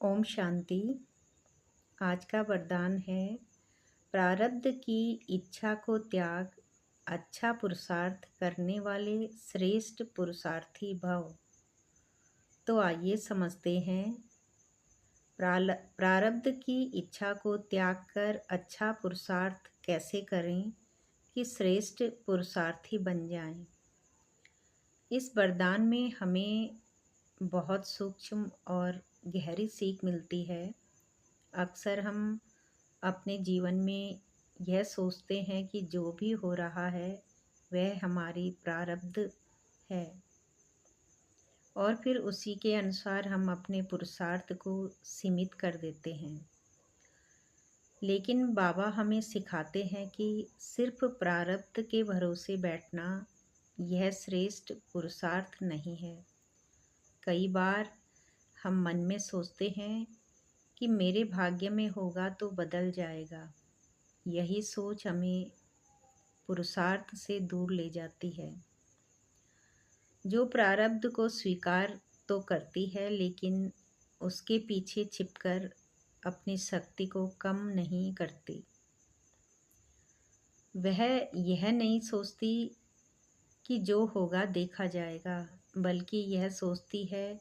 ओम शांति। आज का वरदान है प्रारब्ध की इच्छा को त्याग, अच्छा पुरुषार्थ करने वाले श्रेष्ठ पुरुषार्थी भव। तो आइए समझते हैं प्रारब्ध की इच्छा को त्याग कर अच्छा पुरुषार्थ कैसे करें कि श्रेष्ठ पुरुषार्थी बन जाएं। इस वरदान में हमें बहुत सूक्ष्म और गहरी सीख मिलती है। अक्सर हम अपने जीवन में यह सोचते हैं कि जो भी हो रहा है वह हमारी प्रारब्ध है और फिर उसी के अनुसार हम अपने पुरुषार्थ को सीमित कर देते हैं। लेकिन बाबा हमें सिखाते हैं कि सिर्फ प्रारब्ध के भरोसे बैठना यह श्रेष्ठ पुरुषार्थ नहीं है। कई बार हम मन में सोचते हैं कि मेरे भाग्य में होगा तो बदल जाएगा। यही सोच हमें पुरुषार्थ से दूर ले जाती है। जो प्रारब्ध को स्वीकार तो करती है लेकिन उसके पीछे छिपकर अपनी शक्ति को कम नहीं करती। वह यह नहीं सोचती कि जो होगा देखा जाएगा, बल्कि यह सोचती है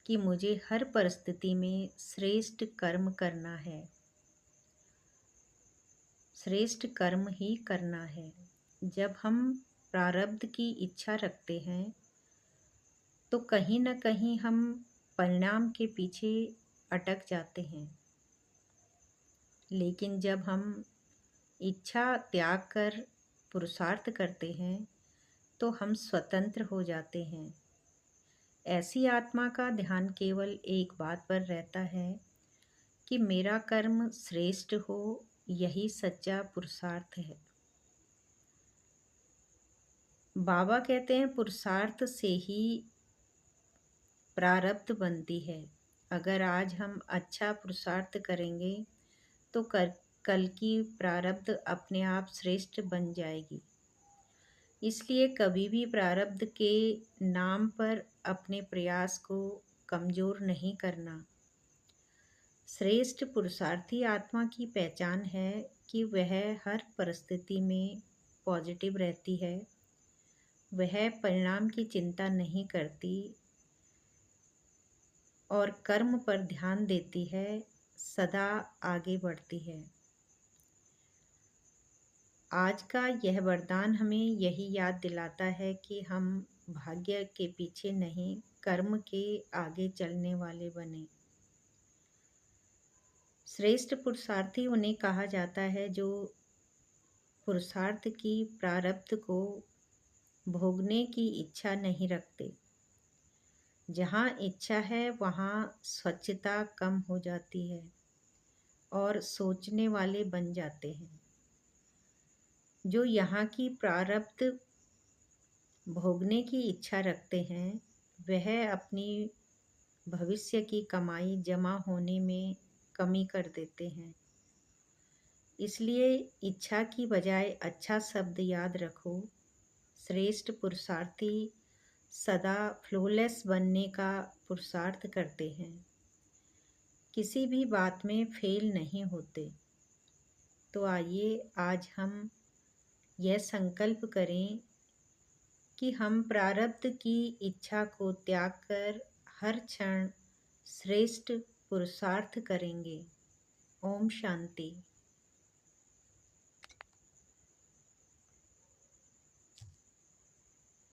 कि मुझे हर परिस्थिति में श्रेष्ठ कर्म करना है, श्रेष्ठ कर्म ही करना है। जब हम प्रारब्ध की इच्छा रखते हैं तो कहीं न कहीं हम परिणाम के पीछे अटक जाते हैं। लेकिन जब हम इच्छा त्याग कर पुरुषार्थ करते हैं तो हम स्वतंत्र हो जाते हैं। ऐसी आत्मा का ध्यान केवल एक बात पर रहता है कि मेरा कर्म श्रेष्ठ हो, यही सच्चा पुरुषार्थ है। बाबा कहते हैं पुरुषार्थ से ही प्रारब्ध बनती है। अगर आज हम अच्छा पुरुषार्थ करेंगे तो कल की प्रारब्ध अपने आप श्रेष्ठ बन जाएगी। इसलिए कभी भी प्रारब्ध के नाम पर अपने प्रयास को कमज़ोर नहीं करना। श्रेष्ठ पुरुषार्थी आत्मा की पहचान है कि वह हर परिस्थिति में पॉजिटिव रहती है। वह परिणाम की चिंता नहीं करती और कर्म पर ध्यान देती है, सदा आगे बढ़ती है। आज का यह वरदान हमें यही याद दिलाता है कि हम भाग्य के पीछे नहीं, कर्म के आगे चलने वाले बने। श्रेष्ठ पुरुषार्थी उन्हें कहा जाता है जो पुरुषार्थ की प्रारब्ध को भोगने की इच्छा नहीं रखते। जहाँ इच्छा है वहाँ स्वच्छता कम हो जाती है और सोचने वाले बन जाते हैं। जो यहाँ की प्रारब्ध भोगने की इच्छा रखते हैं वह अपनी भविष्य की कमाई जमा होने में कमी कर देते हैं। इसलिए इच्छा की बजाय अच्छा शब्द याद रखो। श्रेष्ठ पुरुषार्थी सदा फ्लॉलेस बनने का पुरुषार्थ करते हैं, किसी भी बात में फेल नहीं होते। तो आइए आज हम यह संकल्प करें कि हम प्रारब्ध की इच्छा को त्याग कर हर क्षण श्रेष्ठ पुरुषार्थ करेंगे। ओम शांति।